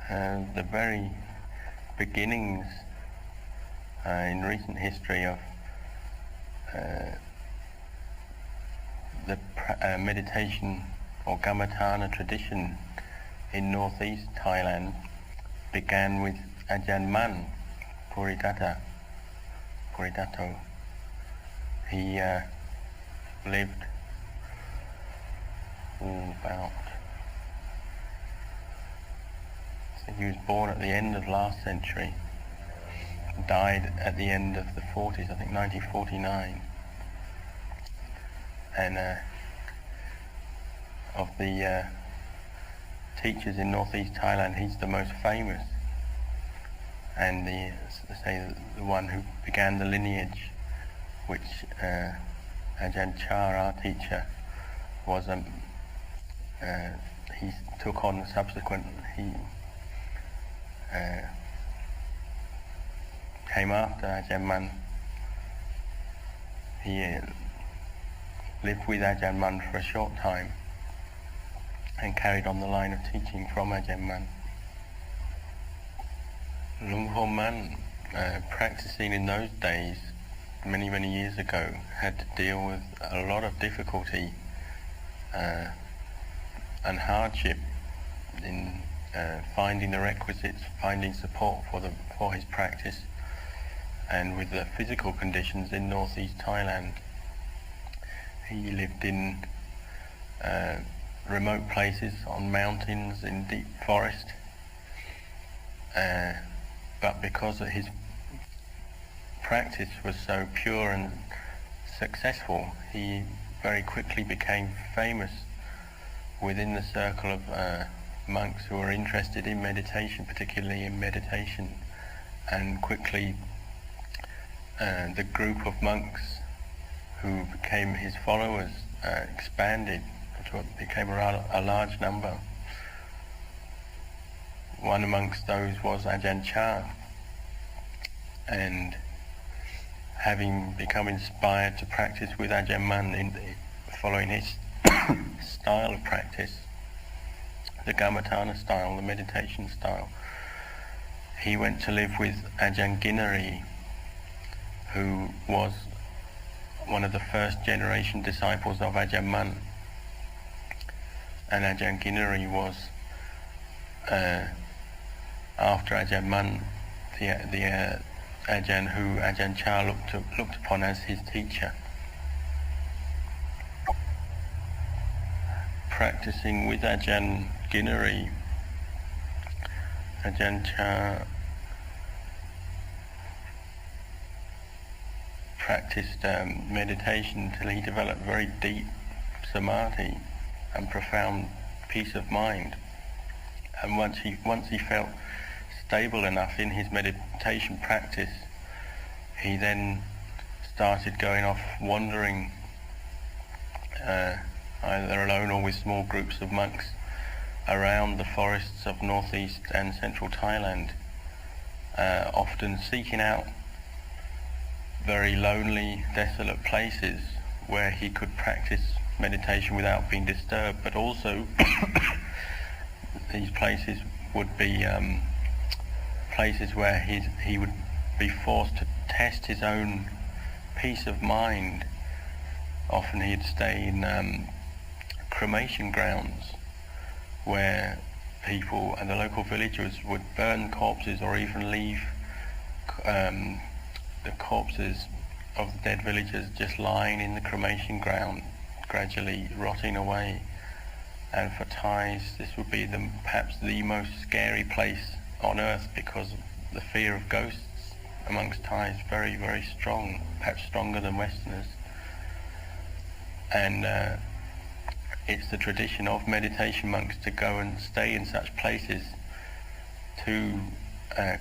The very beginnings in recent history of the meditation or Kammatthana tradition in northeast Thailand began with Ajahn Puridatta. He lived he was born at the end of last century, died at the end of the 40s, I think 1949. And of the teachers in northeast Thailand, he's the most famous, and the one who began the lineage, which Ajahn Chah, our teacher, was he took on subsequent. He came after Ajahn. He lived with Ajahn for a short time and carried on the line of teaching from Ajahn. Luang Por Man, practicing in those days, many years ago, had to deal with a lot of difficulty and hardship in finding the requisites, finding support for his practice, and with the physical conditions in northeast Thailand. He lived in remote places, on mountains, in deep forest, but because his practice was so pure and successful, he very quickly became famous within the circle of monks who were interested in meditation, particularly in meditation, and quickly the group of monks who became his followers expanded to what became a large number. One amongst those was Ajahn Chah, and having become inspired to practice with Ajahn following his style of practice, the Kammatthana style, the meditation style, he went to live with Ajahn, who was one of the first generation disciples of Ajahn. And Ajahn was, after Ajahn, the Ajahn who Ajahn Chah looked upon as his teacher. Practicing with Ajahn, Ajahn Chah practiced meditation till he developed very deep samadhi and profound peace of mind. And once he felt stable enough in his meditation practice, he then started going off wandering, either alone or with small groups of monks, around the forests of northeast and central Thailand, often seeking out very lonely, desolate places where he could practice meditation without being disturbed, but also these places would be places where he would be forced to test his own peace of mind. Often he'd stay in cremation grounds where people and the local villagers would burn corpses or even leave the corpses of the dead villagers just lying in the cremation ground, gradually rotting away. And for Thais, this would be perhaps the most scary place on earth, because the fear of ghosts amongst Thais is very strong, perhaps stronger than Westerners. And it's the tradition of meditation monks to go and stay in such places to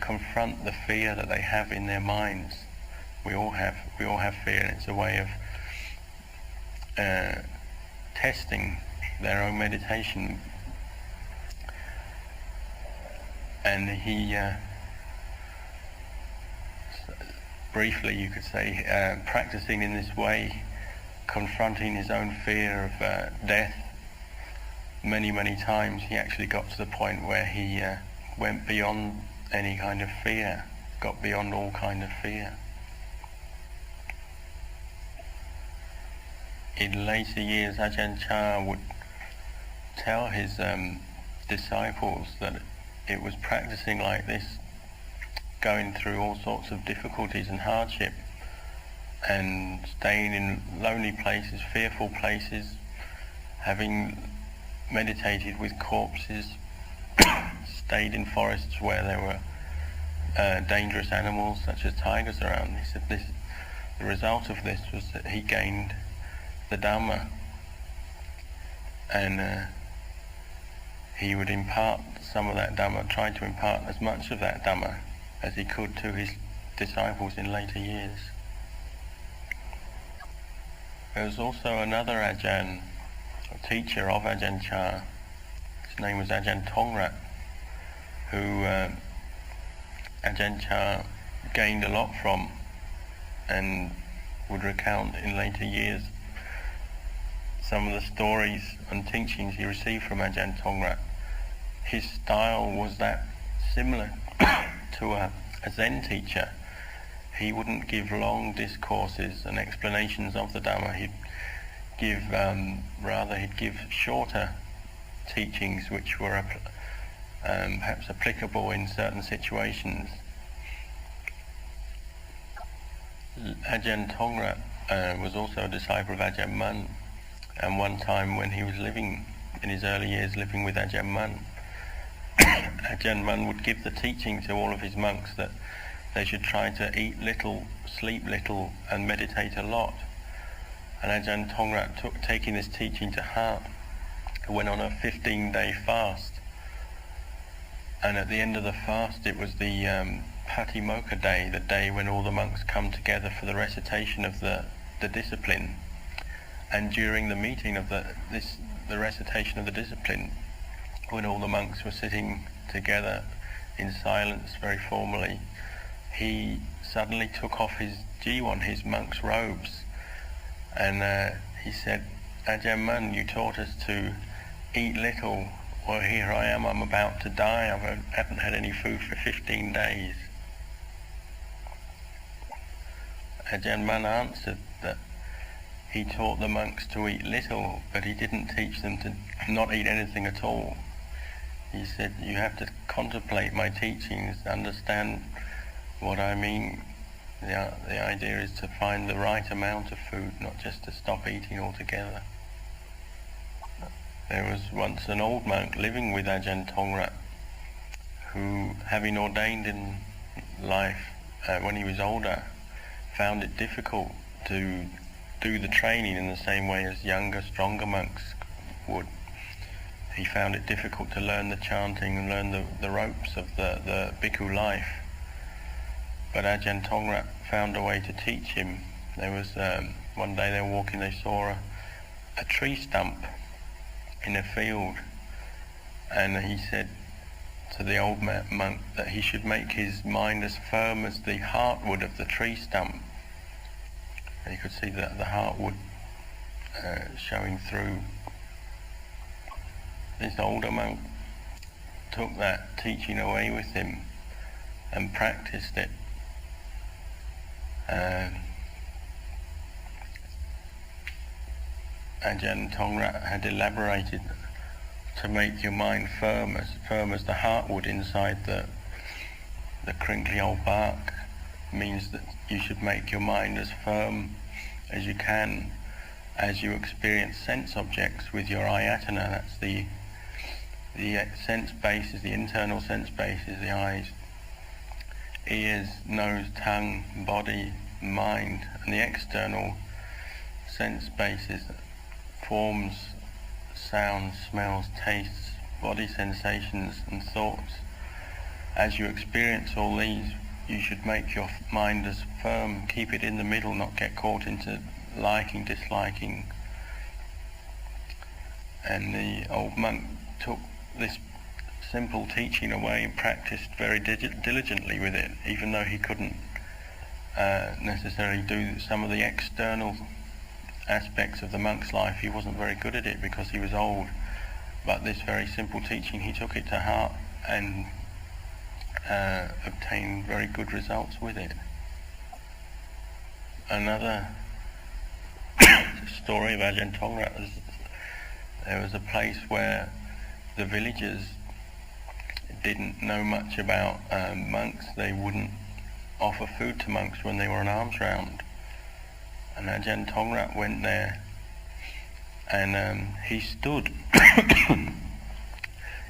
confront the fear that they have in their minds. We all have fear, and it's a way of testing their own meditation. And he, briefly you could say, practicing in this way, confronting his own fear of death, many times, he actually got to the point where he went beyond any kind of fear, got beyond all kind of fear. In later years, Ajahn Chah would tell his disciples that it was practicing like this, going through all sorts of difficulties and hardship, and staying in lonely places, fearful places, having meditated with corpses, stayed in forests where there were dangerous animals such as tigers around. He said the result of this was that he gained the Dhamma, and he would impart some of that Dhamma, try to impart as much of that Dhamma as he could to his disciples in later years. There was also another Ajahn, a teacher of Ajahn Chah. His name was Ajahn Tongrat, who Ajahn Chah gained a lot from, and would recount in later years some of the stories and teachings he received from Ajahn Tongrat. His style was that similar to a Zen teacher. He wouldn't give long discourses and explanations of the Dhamma. He'd give shorter teachings which were perhaps applicable in certain situations. Ajahn Tongrat was also a disciple of Ajahn Mun, and one time when he was living, in his early years, living with Ajahn Mun, Ajahn Mun would give the teaching to all of his monks that they should try to eat little, sleep little, and meditate a lot. And Ajahn Tongrat, taking this teaching to heart, went on a 15-day fast. And at the end of the fast, it was the Patimokkha day, the day when all the monks come together for the recitation of the discipline. And during the meeting of the recitation of the discipline, when all the monks were sitting together in silence, very formally, he suddenly took off his jiwan, his monk's robes, and he said, "Ajahn Mun, you taught us to eat little. Well, here I am, I'm about to die, I haven't had any food for 15 days. Ajahn Mun answered that he taught the monks to eat little, but he didn't teach them to not eat anything at all. He said, you have to contemplate my teachings, understand what I mean. The idea is to find the right amount of food, not just to stop eating altogether." There was once an old monk living with Ajahn Tongrat who, having ordained in life when he was older, found it difficult to do the training in the same way as younger, stronger monks would. He found it difficult to learn the chanting and learn the ropes of the bhikkhu life. But Ajahn Tongrat found a way to teach him. There was one day they were walking, they saw a tree stump in a field, and he said to the old monk that he should make his mind as firm as the heartwood of the tree stump. And he could see the heartwood showing through. This older monk took that teaching away with him and practiced it. Ajahn Tongrat had elaborated to make your mind firm as the heartwood inside the crinkly old bark, means that you should make your mind as firm as you can as you experience sense objects with your ayatana. That's the sense bases, the internal sense bases, the eyes, ears, nose, tongue, body, mind, and the external sense bases, forms, sounds, smells, tastes, body sensations and thoughts. As you experience all these, you should make your mind as firm, keep it in the middle, not get caught into liking, disliking. And the old monk took this simple teaching away and practiced very diligently with it, even though he couldn't necessarily do some of the external aspects of the monk's life. He wasn't very good at it because he was old, but this very simple teaching, he took it to heart and obtained very good results with it. Another story of Ajahn Tongrat was there was a place where the villagers didn't know much about monks. They wouldn't offer food to monks when they were on alms round. And Ajahn Tongrat went there and he stood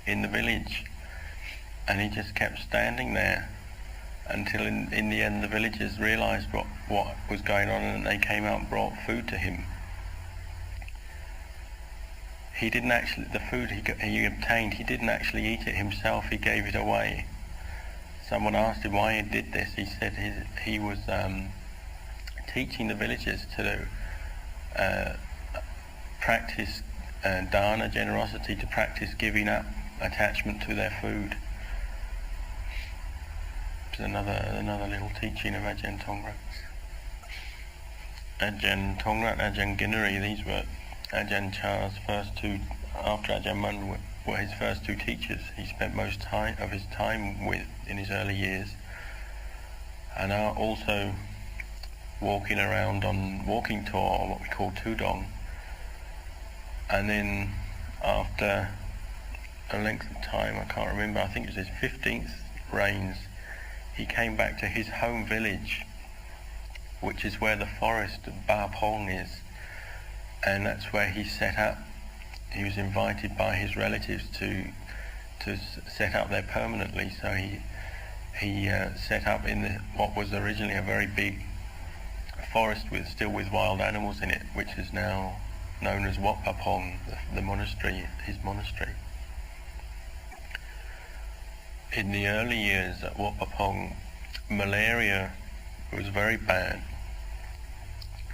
in the village and he just kept standing there until in the end the villagers realised what was going on and they came out and brought food to him. He didn't actually, the food he obtained, he didn't actually eat it himself, he gave it away. Someone asked him why he did this. He said he was teaching the villagers to practice dana, generosity, to practice giving up attachment to their food. It's another little teaching of Ajahn Tongrat. Ajahn Tongrat and Ajahn Ginari, these were Ajahn Chahs' first two, after Ajahn Mun were his first two teachers. He spent most of his time with in his early years, and are also walking around on walking tour, or what we call tudong. And then after a length of time, I can't remember, I think it was his 15th reigns, he came back to his home village, which is where the forest of Ba Pong is, and that's where he set up. He was invited by his relatives to set up there permanently, so he set up in what was originally a very big forest still with wild animals in it, which is now known as Wat Pa Pong, the monastery, his monastery. In the early years at Wat Pa Pong, malaria was very bad.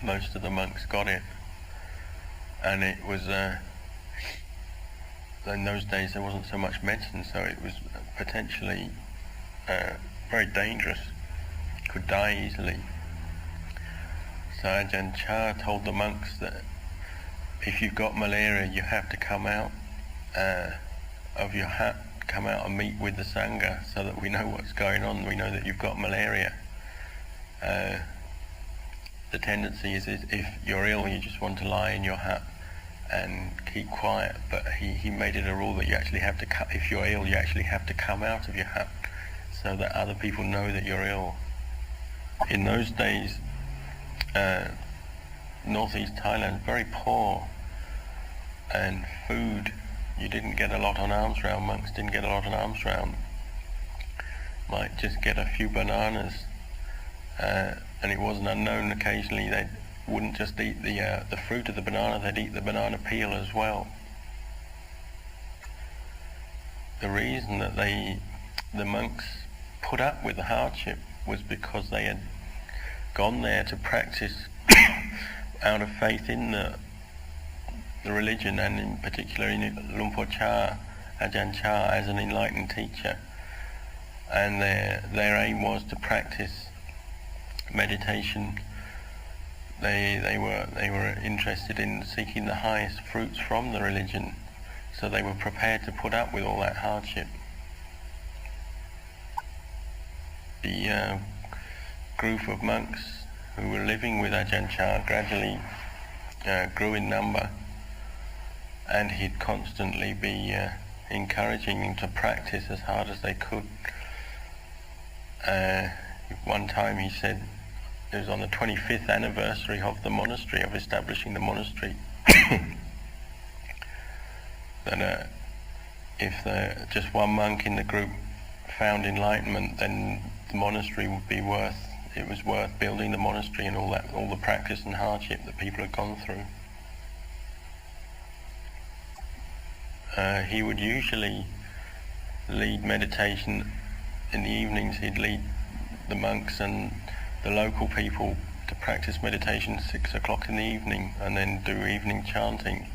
Most of the monks got it, and it was in those days there wasn't so much medicine, so it was potentially very dangerous, could die easily. So Ajahn Chah told the monks that if you've got malaria, you have to come out of your hut, come out and meet with the Sangha so that we know what's going on, we know that you've got malaria. The tendency is if you're ill, you just want to lie in your hut and keep quiet, but he made it a rule that you actually have to, if you're ill, you actually have to come out of your hut so that other people know that you're ill. In those days, northeast Thailand, very poor, and food, you didn't get a lot on alms round, monks didn't get a lot on alms round. Might just get a few bananas, and it wasn't unknown occasionally they wouldn't just eat the fruit of the banana, they'd eat the banana peel as well. The reason that the monks put up with the hardship was because they had gone there to practice out of faith in the religion, and in particular in Luang Por Chah, Ajahn Chah, as an enlightened teacher. And their aim was to practice meditation. They were interested in seeking the highest fruits from the religion, so they were prepared to put up with all that hardship. The group of monks who were living with Ajahn Chah gradually grew in number, and he'd constantly be encouraging them to practice as hard as they could. One time he said, it was on the 25th anniversary of the monastery, of establishing the monastery, that if just one monk in the group found enlightenment, then the monastery would be it was worth building the monastery and all the practice and hardship that people had gone through. He would usually lead meditation in the evenings. He'd lead the monks and the local people to practice meditation at 6 o'clock in the evening, and then do evening chanting.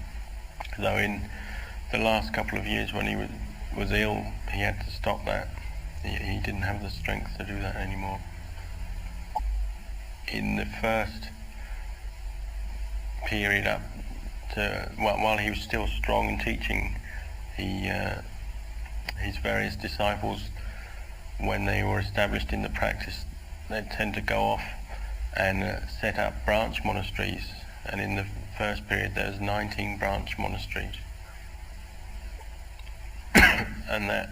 Though in the last couple of years when he was ill, he had to stop that. He didn't have the strength to do that anymore. In the first period up to, while he was still strong in teaching, his various disciples when they were established in the practice, they'd tend to go off and set up branch monasteries. And in the first period there was 19 branch monasteries. And that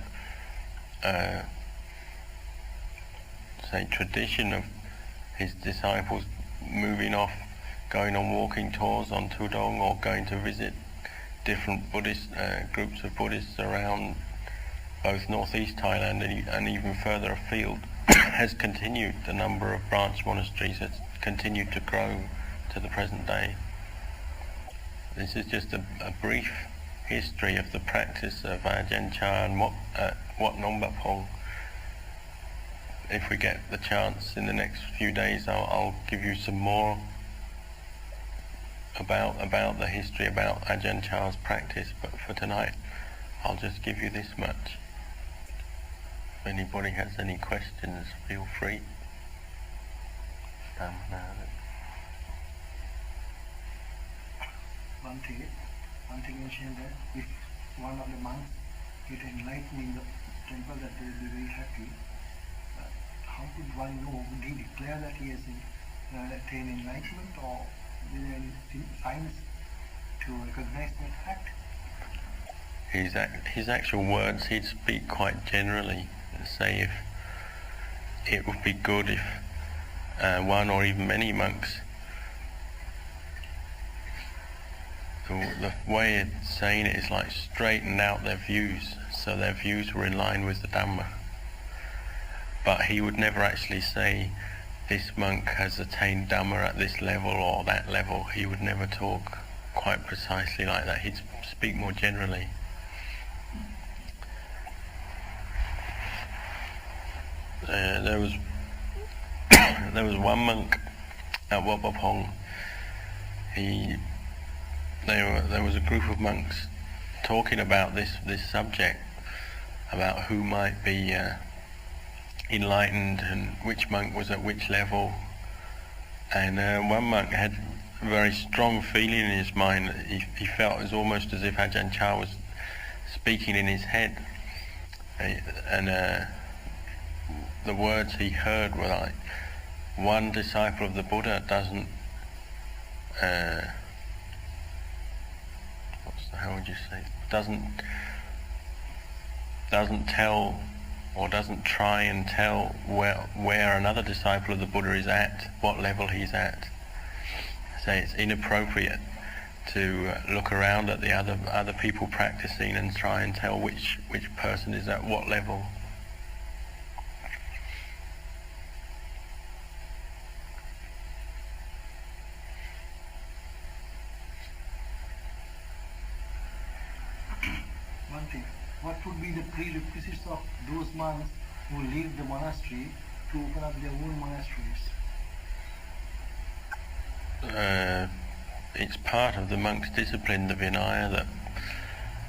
tradition of his disciples moving off, going on walking tours on Tudong, or going to visit different Buddhist groups of Buddhists around both northeast Thailand and even further afield, has continued. The number of branch monasteries has continued to grow to the present day. This is just a brief history of the practice of Ajahn Chah and Wat Nongbapong. If we get the chance in the next few days, I'll give you some more about the history, about Ajahn Chah's practice, but for tonight I'll just give you this much. If anybody has any questions, feel free. One thing mentioned that if one of the monks get enlightened in the temple, that they will be very happy. How could one know? Would he declare that he has attained enlightenment, or is there any signs to recognize that fact? His actual words, he'd speak quite generally and say if it would be good if one or even many monks, the way of saying it is like straightened out their views, so their views were in line with the Dhamma. But he would never actually say this monk has attained Dhamma at this level or that level. He would never talk quite precisely like that. He'd speak more generally. There was one monk at Wat Bapong. There was a group of monks talking about this subject, about who might be enlightened and which monk was at which level. And one monk had a very strong feeling in his mind. He felt it was almost as if Ajahn Chah was speaking in his head. And the words he heard were like, one disciple of the Buddha doesn't how would you say, doesn't tell, or doesn't try and tell where another disciple of the Buddha is at, what level he's at. So it's inappropriate to look around at the other people practicing and try and tell which person is at what level. One thing, what would be the prerequisites of those monks who leave the monastery to open up their own monasteries? It's part of the monk's discipline, the Vinaya, that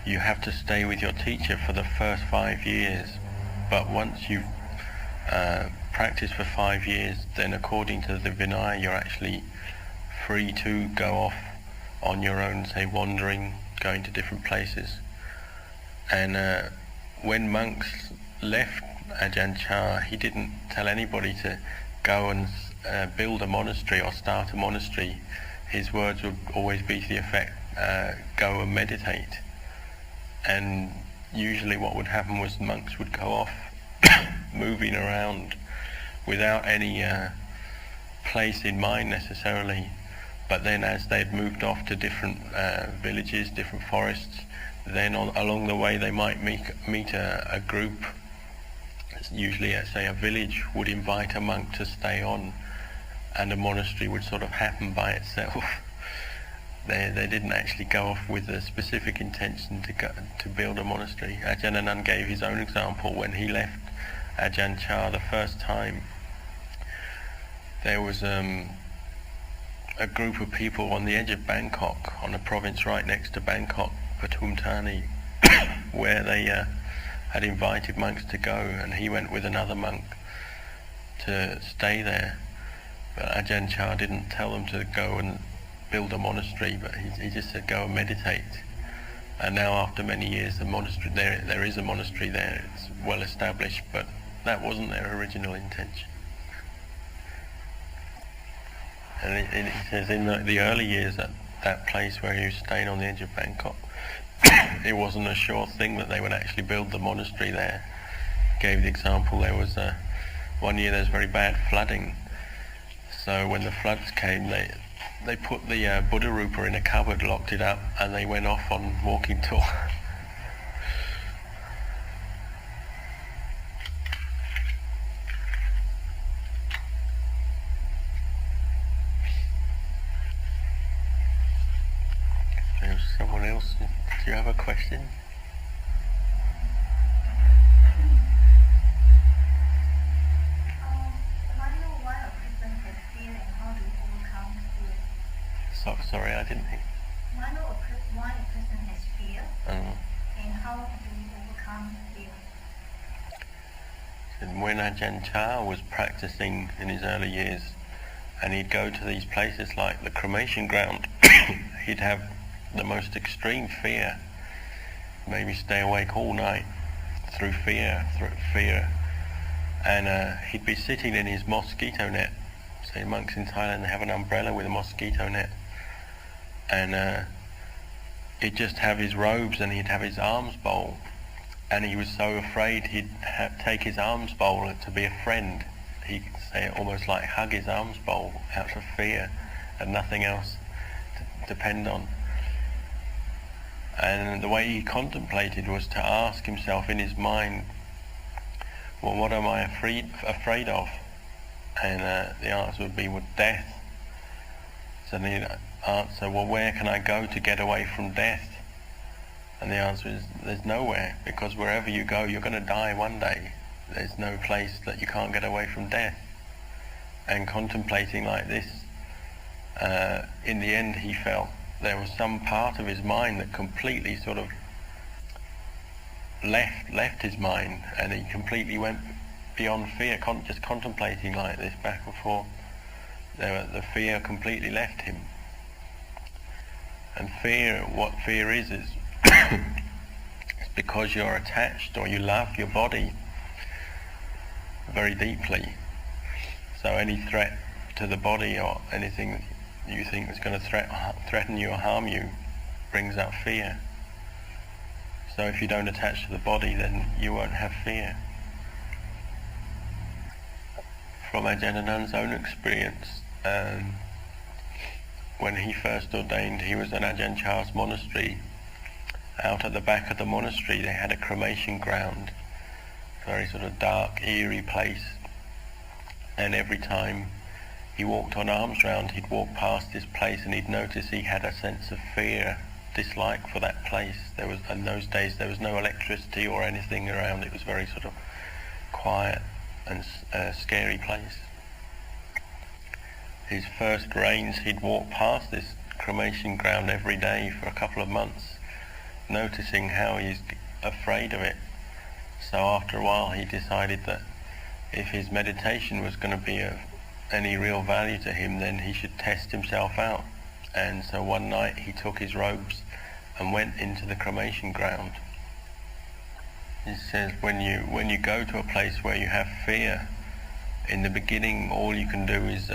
you have to stay with your teacher for the first 5 years. But once you've practiced for 5 years, then according to the Vinaya, you're actually free to go off on your own, say wandering, going to different places. And when monks left Ajahn Chah, he didn't tell anybody to go and build a monastery or start a monastery. His words would always be to the effect, go and meditate. And usually what would happen was monks would go off moving around without any place in mind necessarily. But then as they'd moved off to different villages, different forests, then along the way they might meet a group. Usually, say, a village would invite a monk to stay on, and a monastery would sort of happen by itself. They didn't actually go off with a specific intention to build a monastery. Ajahn Anan gave his own example. When he left Ajahn Chah the first time, there was a group of people on the edge of Bangkok, on a province right next to Bangkok, Pathum Thani, where they had invited monks to go, and he went with another monk to stay there. But Ajahn Chah didn't tell them to go and build a monastery, but he just said go and meditate. And now after many years, the monastery there is a monastery there. It's well established, but that wasn't their original intention. And it says in the early years at that place where he was staying on the edge of Bangkok, it wasn't a sure thing that they would actually build the monastery there. Gave the example, there was one year there was very bad flooding, so when the floods came they put the Buddha Rupa in a cupboard, locked it up, and they went off on walking tour. There's someone else. Do you have a question? Sorry, I didn't hear. Why a person has fear, and how do we overcome fear? And when Ajahn Chah was practicing in his early years, and he'd go to these places like the cremation ground, he'd have the most extreme fear, maybe stay awake all night through fear, and he'd be sitting in his mosquito net. So monks in Thailand, they have an umbrella with a mosquito net, and he'd just have his robes and he'd have his alms bowl, and he was so afraid he'd take his alms bowl to be a friend. He'd say almost like hug his alms bowl out of fear and nothing else to depend on. And the way he contemplated was to ask himself in his mind, well, what am I afraid of? And the answer would be, well, death. So then he'd answer, well, where can I go to get away from death? And the answer is, there's nowhere, because wherever you go, you're going to die one day. There's no place that you can't get away from death. And contemplating like this, in the end he felt there was some part of his mind that completely sort of left his mind, and he completely went beyond fear, just contemplating like this back and forth. The fear completely left him. And what fear is it's because you're attached or you love your body very deeply. So any threat to the body or anything you think is going to threaten you or harm you brings up fear. So if you don't attach to the body, then you won't have fear. From Ajahn own experience, when he first ordained, he was in Ajahn Chah's monastery. Out at the back of the monastery they had a cremation ground, very sort of dark, eerie place, and every time he walked on alms round, he'd walk past this place and he'd notice he had a sense of fear, dislike for that place. In those days there was no electricity or anything around. It was very sort of quiet and scary place. His first rains, he'd walk past this cremation ground every day for a couple of months, noticing how he's afraid of it. So after a while he decided that if his meditation was going to be of any real value to him, then he should test himself out. And so one night he took his robes and went into the cremation ground. It says when you go to a place where you have fear, in the beginning all you can do is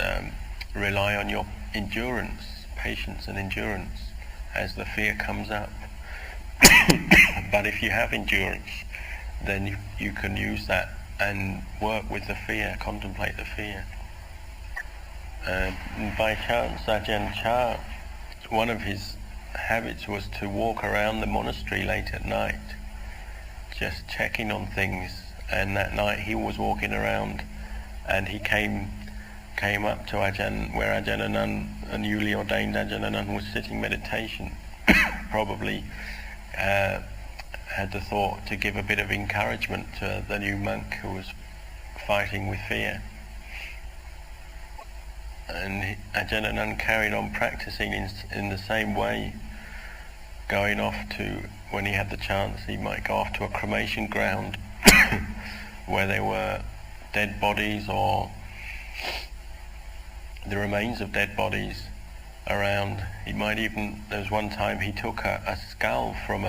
rely on your endurance, patience and endurance as the fear comes up. But if you have endurance, then you can use that and work with the fear, contemplate the fear. By chance, Ajahn Chah, one of his habits was to walk around the monastery late at night, just checking on things. And that night he was walking around, and he came up to Ajahn, where Ajahn, a newly ordained Ajahn was sitting meditation. Probably had the thought to give a bit of encouragement to the new monk who was fighting with fear. And Ajahn carried on practicing in the same way, going off to, when he had the chance, he might go off to a cremation ground where there were dead bodies or the remains of dead bodies around. He might even, there was one time he took a skull from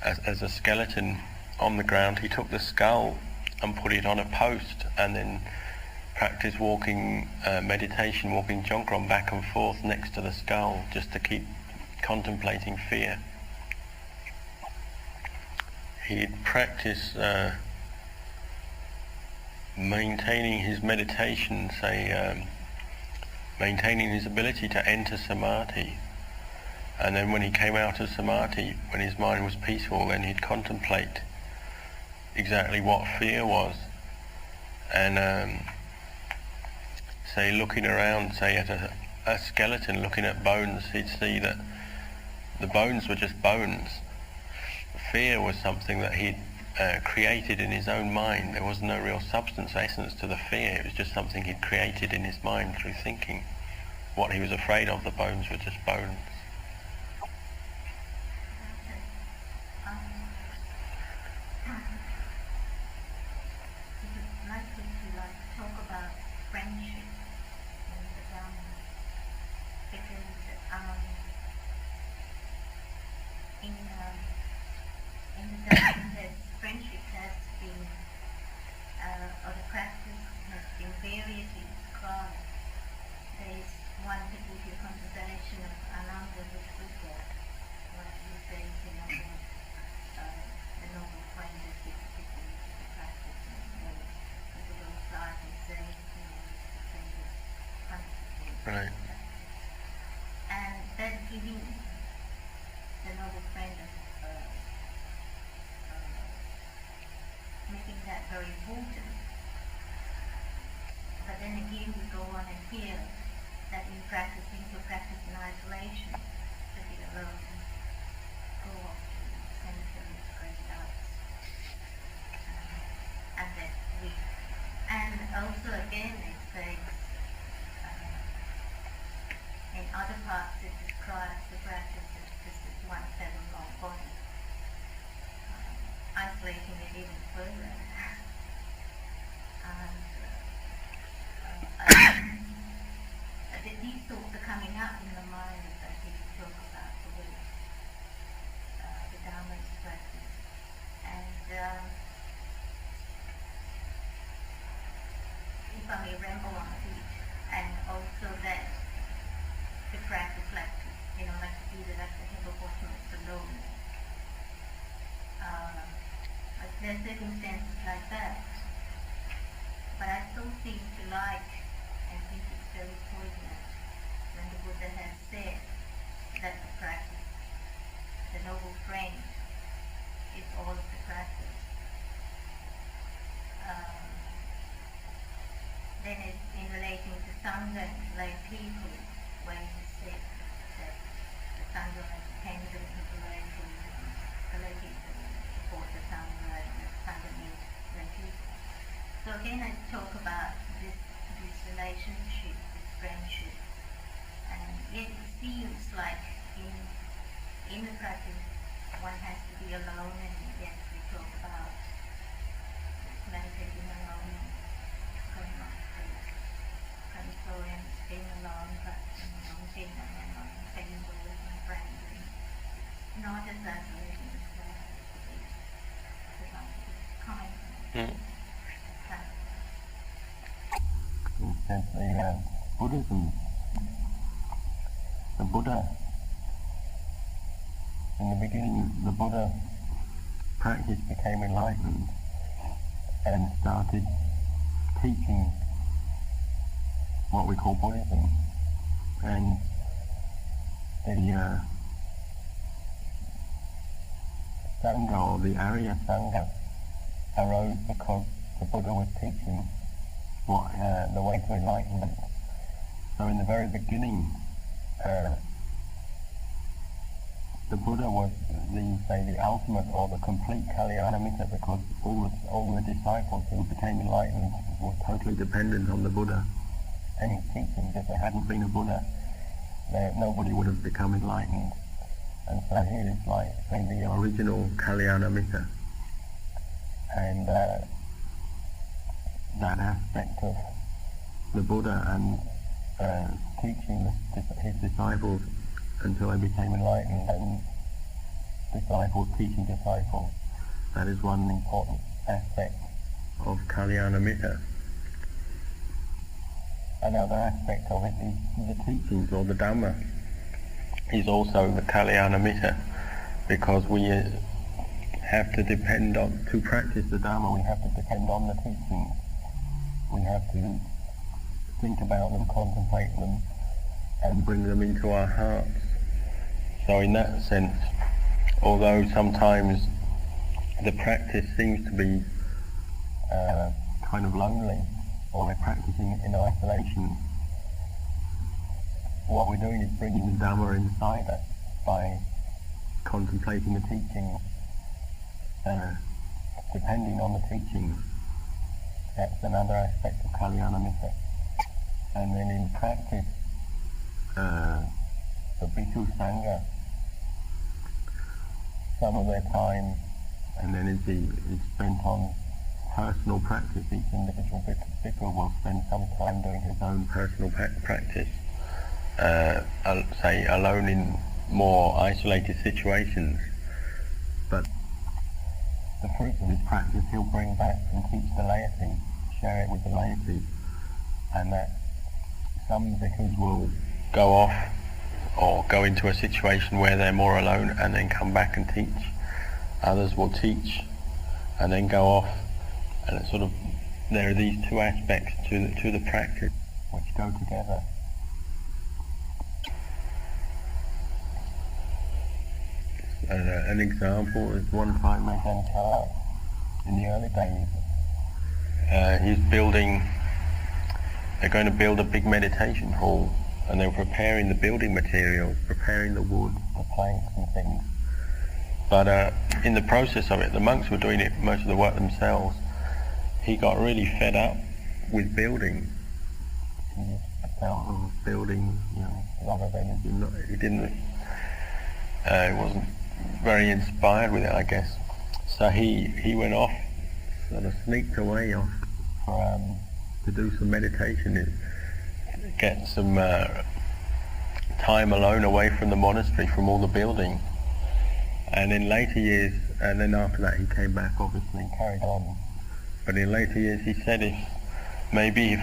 as a skeleton on the ground. He took the skull and put it on a post, and then practice walking meditation, walking jongkrom back and forth next to the skull, just to keep contemplating fear. He'd practice maintaining his meditation, maintaining his ability to enter samadhi, and then when he came out of samadhi, when his mind was peaceful, then he'd contemplate exactly what fear was, and looking around, at a skeleton, looking at bones, he'd see that the bones were just bones. Fear was something that he'd created in his own mind. There was no real substance, essence to the fear. It was just something he'd created in his mind through thinking. What he was afraid of, the bones, were just bones. Right. And that giving the noble friend making that very important. But then again we go on and hear that in practicing to practice in isolation, to be alone, go off to cemeteries, graveyards, and that we, and also again it says in other parts it describes the practice as this is one seven-long body, isolating it even further. And these thoughts are coming up in the mind as we talk about the way the Dharma is practiced. And if I may ramble on a bit, and also that to practice like to do the hippopotamus alone. There are circumstances like that. But I still seem to like and think it's very poignant when the Buddha has said that the practice, the noble friend, is all of the practice. Then in relating to Sangha, like people, when he said that the Sangha is dependent on the lay people support the Sangha and the Sangha needs lay people. So again I talk about this relationship, this friendship, and yet it seems like in the practice one has to be alone, and yet we talk about meditating alone and going off to controlling, staying alone, but being alone, saying words and friends, and not as isolating as comment. Buddhism, the Buddha, in the beginning, the Buddha practice became enlightened and started teaching what we call Buddhism, and the Sangha, or the Arya Sangha, arose because the Buddha was teaching the way to enlightenment. So in the very beginning, the Buddha was the ultimate or the complete Kalyanamitta, because all the disciples who became enlightened were totally dependent on the Buddha and his teachings. If there hadn't been a Buddha, nobody would have become enlightened. And so he is like the original Kalyanamitta. And that aspect of the Buddha and teaching his disciples until they became enlightened, and disciples teaching disciples, that is one important aspect of Kalyanamitta. Another aspect of it is the teachings or the Dhamma is also the Kalyanamitta, because we have to depend on, to practice the Dhamma, we have to depend on the teachings. We have to think about them, contemplate them, and bring them into our hearts. So in that sense, although sometimes the practice seems to be kind of lonely, or we're practicing in isolation, what we're doing is bringing the Dhamma inside us by contemplating the teachings, depending on the teachings. That's another aspect of Kalyanamitta. And then in practice, the Bhikkhu Sangha, some of their time and energy is spent on personal practice. Each individual bhikkhu will spend some time doing his own personal practice, say alone in more isolated situations. But the fruit of his practice he'll bring back and teach the laity, share it with the laity. And that some bhikkhus will go off or go into a situation where they're more alone and then come back and teach. Others will teach and then go off, and it's sort of, there are these two aspects to the practice which go together. An example is one time Ajahn Chahs in the early days. They're going to build a big meditation hall, and they were preparing the building materials, preparing the wood, the planks and things. But in the process of it, the monks were doing most of the work themselves. He got really fed up with building. He felt building, a lot of energy. He wasn't very inspired with it, I guess. So he went off, sort of sneaked away off to do some meditation, get some time alone away from the monastery, from all the building. And in later years, and then after that he came back obviously and carried on. But in later years he said if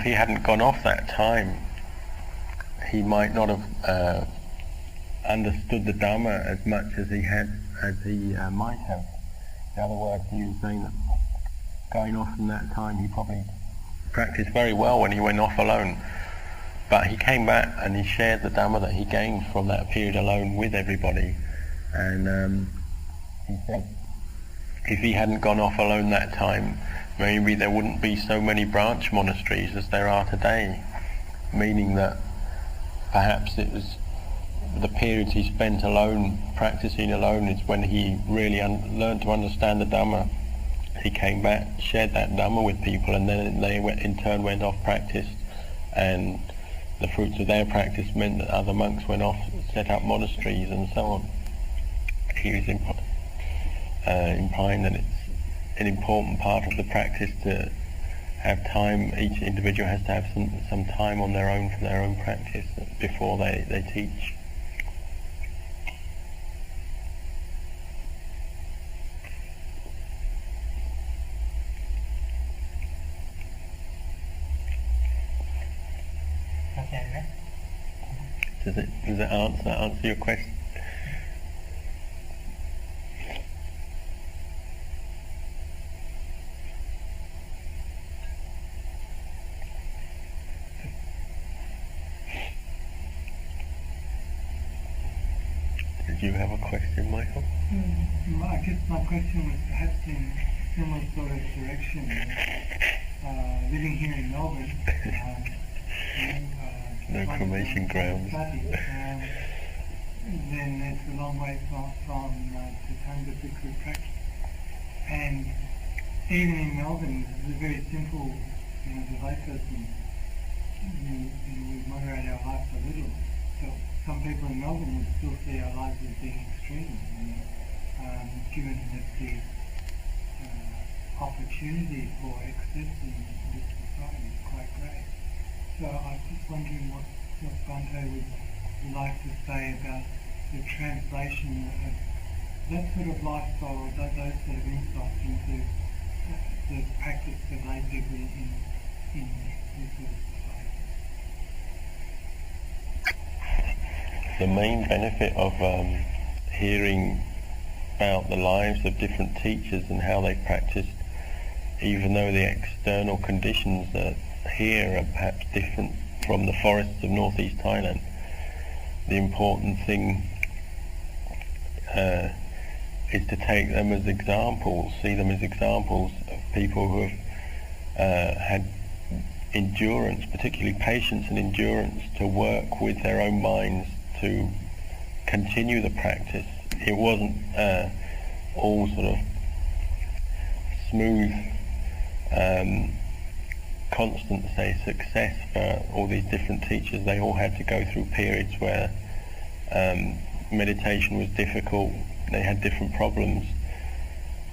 he hadn't gone off that time, he might not have understood the Dhamma as much as he might have. In other words, he was saying that going off from that time, he probably practiced very well when he went off alone. But he came back and he shared the Dhamma that he gained from that period alone with everybody. And he said if he hadn't gone off alone that time, maybe there wouldn't be so many branch monasteries as there are today. Meaning that perhaps it was the periods he spent alone, practicing alone, is when he really learned to understand the Dhamma. He came back, shared that Dhamma with people, and then they in turn went off, practiced, and the fruits of their practice meant that other monks went off, set up monasteries and so on. He was implying that it's an important part of the practice to have time. Each individual has to have some time on their own for their own practice before they teach. Does it answer your question? Did you have a question, Michael? I guess my question was perhaps in a similar sort of direction. Living here in Melbourne, no cremation grounds. Then it's a long way from Tatanga Bhikkhu practice. And even in Melbourne, it's a very simple, as a layperson, we moderate our lives a little. So some people in Melbourne would still see our lives as being extreme, given that the opportunity for excess in this society is quite great. So I was just wondering what Bhante would like to say about the translation of that sort of lifestyle, or those sort of insights into the practice the blind people in this society? The main benefit of hearing about the lives of different teachers and how they practiced, even though the external conditions that here are perhaps different from the forests of northeast Thailand, the important thing is to take them as examples, see them as examples of people who have had endurance, particularly patience and endurance, to work with their own minds to continue the practice. It wasn't all sort of smooth, constant, say, success for all these different teachers. They all had to go through periods where meditation was difficult. They had different problems,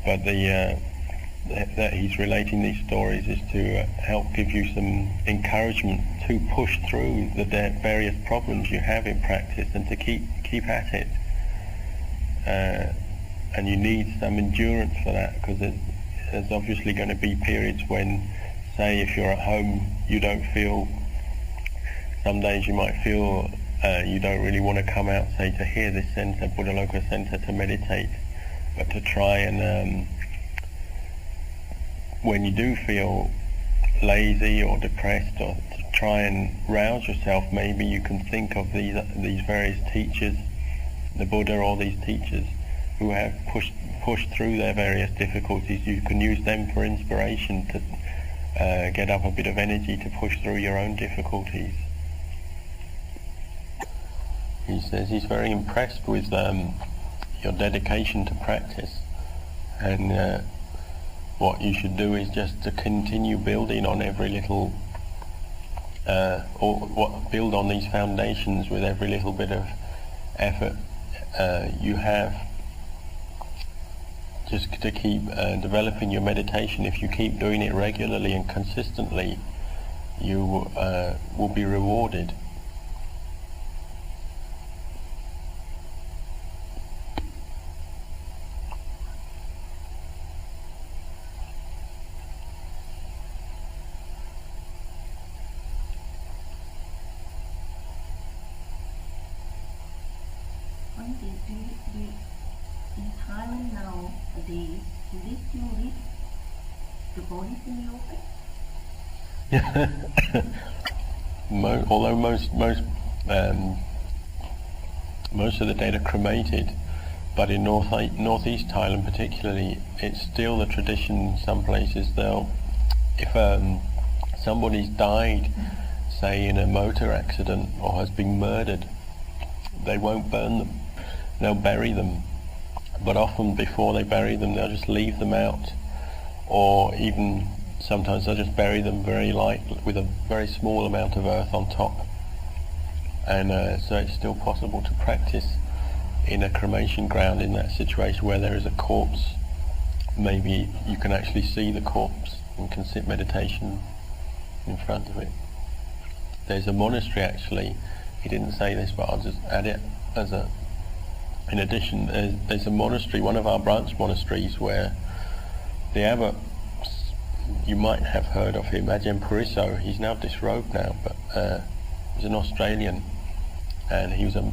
but that he's relating these stories is to help give you some encouragement to push through the various problems you have in practice and to keep at it. And you need some endurance for that, because there's obviously going to be periods when, say, if you're at home, you don't feel, some days you might feel you don't really want to come out, say, to hear this centre, Buddha Loka Centre, to meditate, but to try and, when you do feel lazy or depressed, or to try and rouse yourself, maybe you can think of these various teachers, the Buddha, or these teachers who have pushed through their various difficulties. You can use them for inspiration to get up a bit of energy to push through your own difficulties. He says he's very impressed with your dedication to practice, and what you should do is just to continue building on every little, build on these foundations with every little bit of effort you have, just to keep developing your meditation. If you keep doing it regularly and consistently, you will be rewarded. In Thailand nowadays, do they still read the bodies in the open? Although most of the dead are cremated, but in northeast Thailand particularly, it's still the tradition. Some places if somebody's died, say in a motor accident, or has been murdered, they won't burn them. They'll bury them, but often before they bury them, they'll just leave them out, or even sometimes they'll just bury them very light, with a very small amount of earth on top. And so it's still possible to practice in a cremation ground in that situation where there is a corpse. Maybe you can actually see the corpse and can sit meditation in front of it. There's a monastery, actually, he didn't say this, but I'll just add it as in addition, there's a monastery, one of our branch monasteries, where the abbot, you might have heard of him, Ajahn. He's now disrobed now, but he's an Australian, and he was the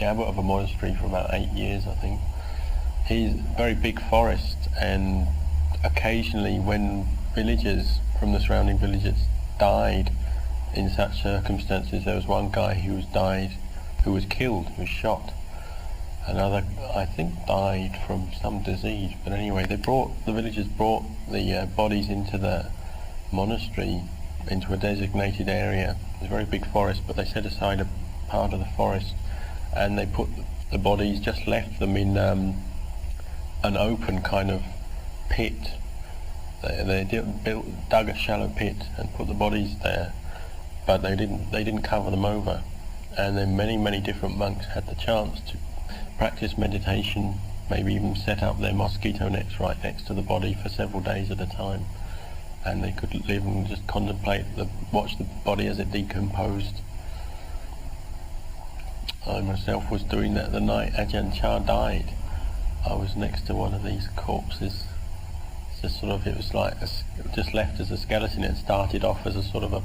abbot of a monastery for about 8 years, I think. He's a very big forest, and occasionally when villagers from the surrounding villages died in such circumstances, there was one guy who was killed, who was shot. Another, I think, died from some disease. But anyway, the villagers brought the bodies into the monastery, into a designated area. It's a very big forest, but they set aside a part of the forest, and they put the bodies, just left them in an open kind of pit. They dug a shallow pit and put the bodies there, but they didn't cover them over. And then many different monks had the chance to practice meditation, maybe even set up their mosquito nets right next to the body for several days at a time, and they could live and just watch the body as it decomposed. I myself was doing that the night Ajahn Chah died. I was next to one of these corpses, just sort of, it was like just left as a skeleton. It started off as a sort of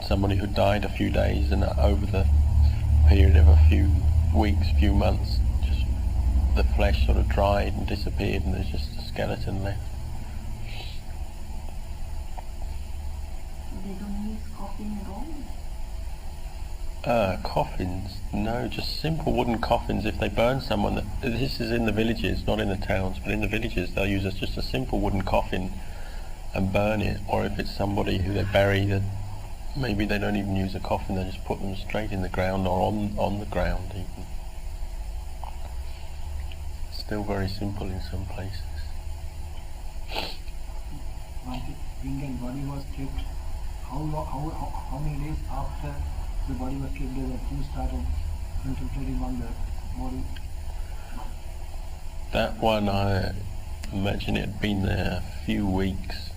somebody who died a few days, and over the period of a few weeks, few months, just the flesh sort of dried and disappeared, and there's just a skeleton left. They don't use coffin at all? Coffins? No, just simple wooden coffins. If they burn someone, this is in the villages, not in the towns, but in the villages they'll use just a simple wooden coffin and burn it. Or if it's somebody who they bury, that maybe they don't even use a coffin, they just put them straight in the ground or on the ground even. Still very simple in some places. Once the Indian body was kept, how many days after the body was kept there that you started concentrating on the body? That one, I imagine it had been there a few weeks,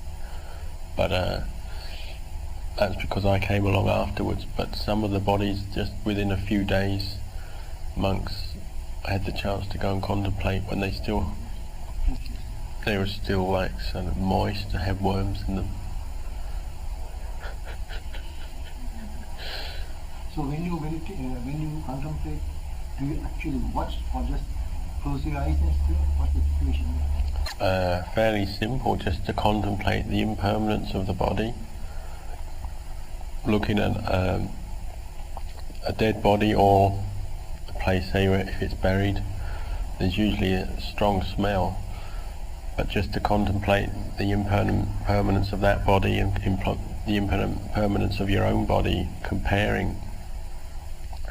but that's because I came along afterwards. But some of the bodies, just within a few days, monks had the chance to go and contemplate when they were still like sort of moist, to have worms in them. So when you contemplate, do you actually watch or just close your eyes and still? What's the situation there? Fairly simple, just to contemplate the impermanence of the body. Looking at a dead body, or a place, say, where if it's buried, there's usually a strong smell. But just to contemplate the impermanence of that body and the impermanence of your own body, comparing,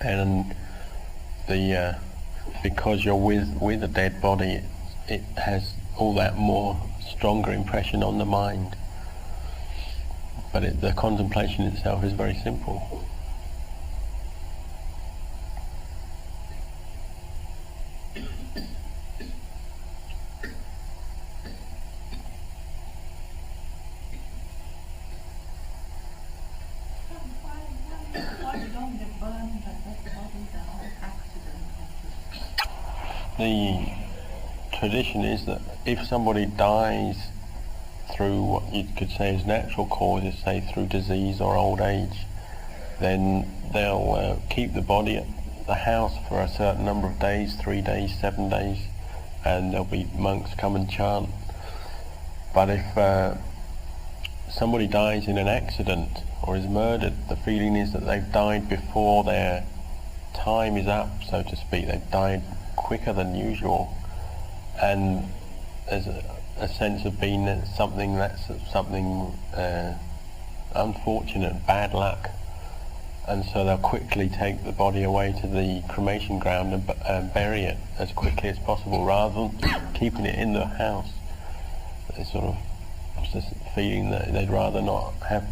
and because you're with a dead body, it has all that more stronger impression on the mind. But the contemplation itself is very simple. The tradition is that if somebody dies through what you could say is natural causes, say through disease or old age, then they'll keep the body at the house for a certain number of days, 3 days, 7 days, and there'll be monks come and chant. But if somebody dies in an accident or is murdered, the feeling is that they've died before their time is up, so to speak. They've died quicker than usual, and there's a sense of being something unfortunate, bad luck, and so they'll quickly take the body away to the cremation ground and bury it as quickly as possible, rather than keeping it in the house. It's sort of just feeling that they'd rather not have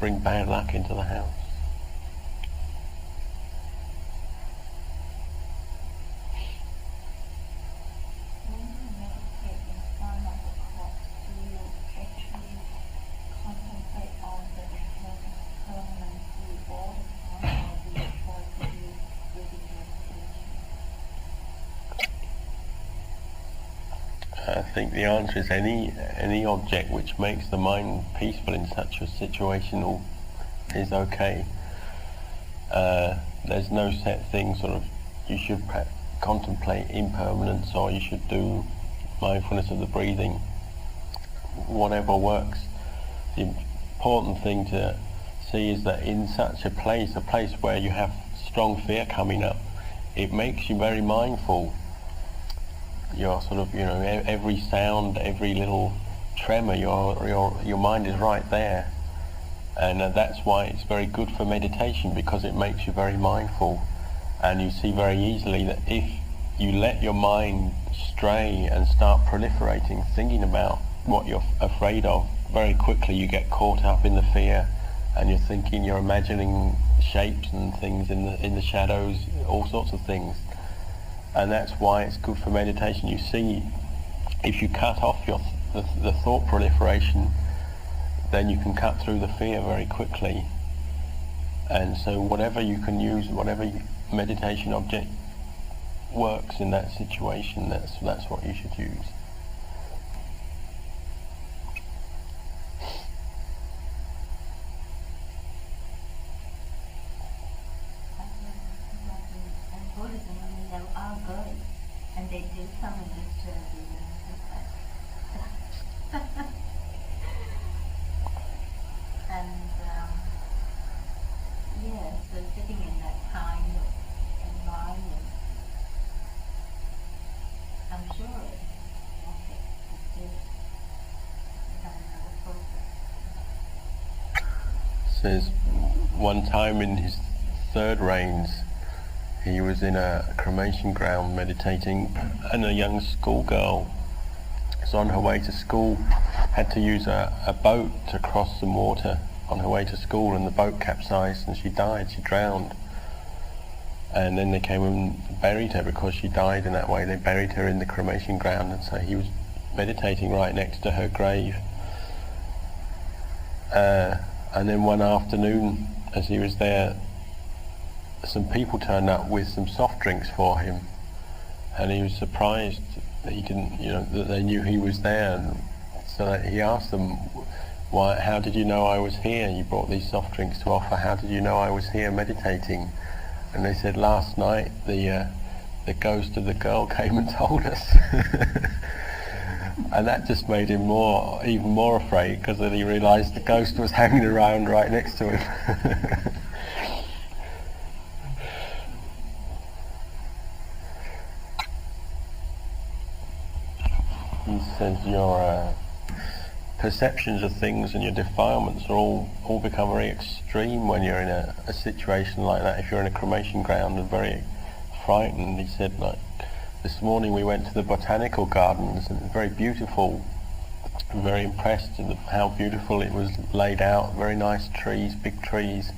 bring bad luck into the house. I think the answer is any object which makes the mind peaceful in such a situation is okay. There's no set thing, sort of, you should contemplate impermanence, or you should do mindfulness of the breathing. Whatever works. The important thing to see is that in such a place where you have strong fear coming up, it makes you very mindful. You're sort of, every sound, every little tremor, your mind is right there, and that's why it's very good for meditation, because it makes you very mindful, and you see very easily that if you let your mind stray and start proliferating, thinking about what you're afraid of, very quickly you get caught up in the fear, and you're imagining shapes and things in the shadows, all sorts of things. And that's why it's good for meditation. You see, if you cut off the thought proliferation, then you can cut through the fear very quickly. And so whatever you can use, whatever meditation object works in that situation, that's what you should use. says one time in his third rains, he was in a cremation ground meditating, and a young schoolgirl was on her way to school, had to use a boat to cross some water on her way to school, and the boat capsized and she died, she drowned. And then they came and buried her because she died in that way. They buried her in the cremation ground, and so he was meditating right next to her grave. And then one afternoon, as he was there, some people turned up with some soft drinks for him, and he was surprised that he didn't, that they knew he was there. And so that he asked them, "Why? How did you know I was here? You brought these soft drinks to offer. How did you know I was here meditating?" And they said, "Last night the ghost of the girl came and told us." And that just made him even more afraid, because then he realised the ghost was hanging around right next to him. He says your perceptions of things and your defilements are all become very extreme when you're in a situation like that. If you're in a cremation ground and very frightened, he said, like, this morning we went to the botanical gardens, and very beautiful. I'm very impressed with how beautiful it was laid out, very nice trees, big trees.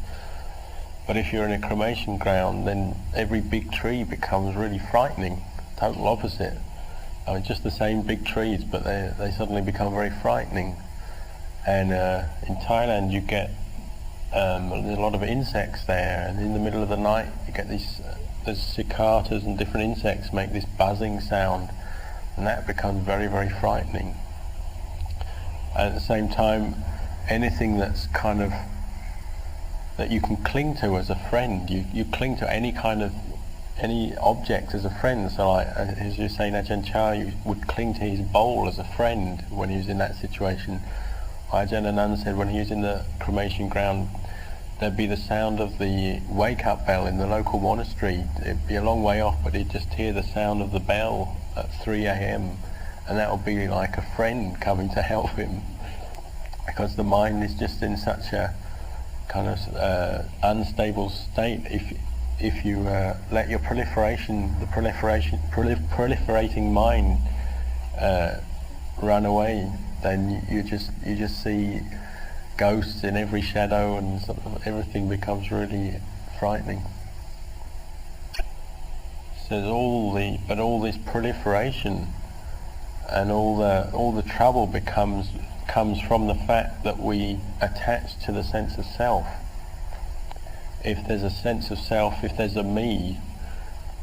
But if you're in a cremation ground, then every big tree becomes really frightening, total opposite. I mean, just the same big trees, but they suddenly become very frightening. And in Thailand you get there's a lot of insects there, and in the middle of the night you get there's cicadas and different insects make this buzzing sound, and that becomes very, very frightening. And at the same time, anything that's kind of that you can cling to as a friend, you cling to any object as a friend. So, like, as you're saying, Ajahn Chah, you would cling to his bowl as a friend when he was in that situation. Ajahn said when he was in the cremation ground, there'd be the sound of the wake-up bell in the local monastery. It'd be a long way off, but he'd just hear the sound of the bell at 3 a.m. and that would be like a friend coming to help him, because the mind is just in such a kind of unstable state. If you let your proliferating mind run away, then you just see ghosts in every shadow, and sort of everything becomes really frightening. So all this proliferation and all the trouble comes from the fact that we attach to the sense of self. If there's a sense of self, if there's a me,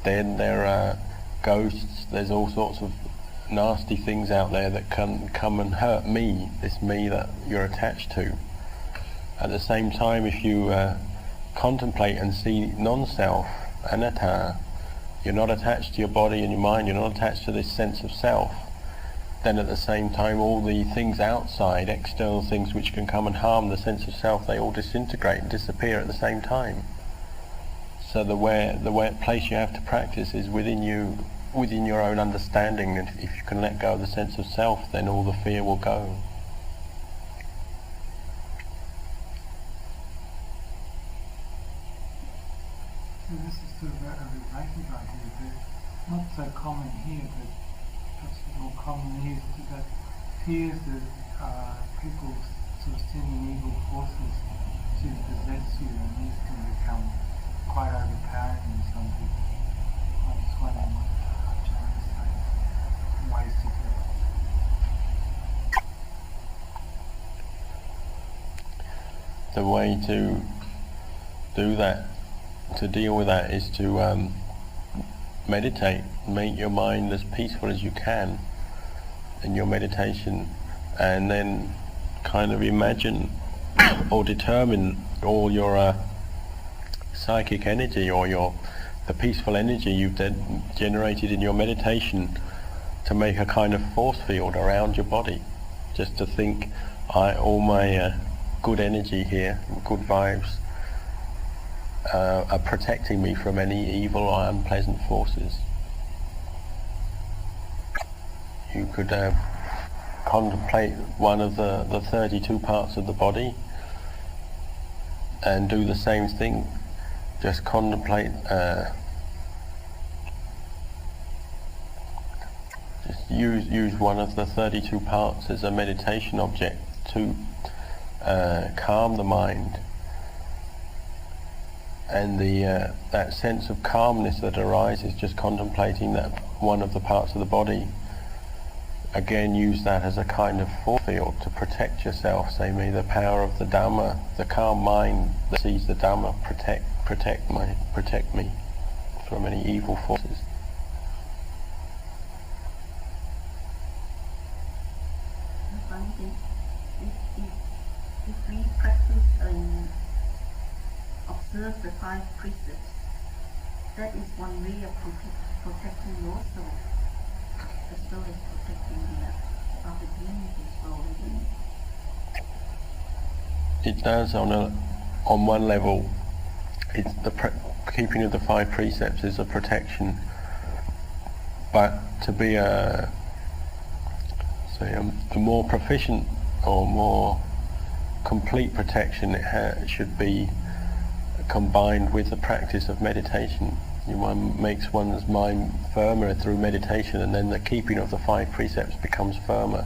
then there are ghosts, there's all sorts of nasty things out there that can come and hurt me, this me that you're attached to. At the same time, if you contemplate and see non-self, anatta, you're not attached to your body and your mind, you're not attached to this sense of self, then at the same time all the things outside, external things which can come and harm the sense of self, they all disintegrate and disappear at the same time. So the place you have to practice is within your own understanding, and if you can let go of the sense of self, then all the fear will go. So this is sort of a related idea, but not so common here, but perhaps more common is that fears that people sort of sending evil forces to possess you, and these can become quite overpowering in some people. I just wondering what Ajahn is saying, ways to do it. The way to do that, to deal with that, is to meditate, make your mind as peaceful as you can in your meditation, and then kind of imagine or determine all your psychic energy, or the peaceful energy you've generated in your meditation, to make a kind of force field around your body. Just to think, all my good energy here, good vibes, are protecting me from any evil or unpleasant forces. You could contemplate one of the 32 parts of the body, and do the same thing. Just contemplate, just use one of the 32 parts as a meditation object to calm the mind. And that sense of calmness that arises just contemplating that one of the parts of the body, again use that as a kind of force field to protect yourself. Say, may the power of the Dhamma, the calm mind that sees the Dhamma, protect me from any evil forces. One thing, if we practice and observe the 5 precepts, that is one way of protecting your soul, as well as protecting the other beings' soul. It does on one level. It's the keeping of the 5 precepts is a protection, but to be a more proficient or more complete protection, it should be combined with the practice of meditation. One makes one's mind firmer through meditation, and then the keeping of the 5 precepts becomes firmer.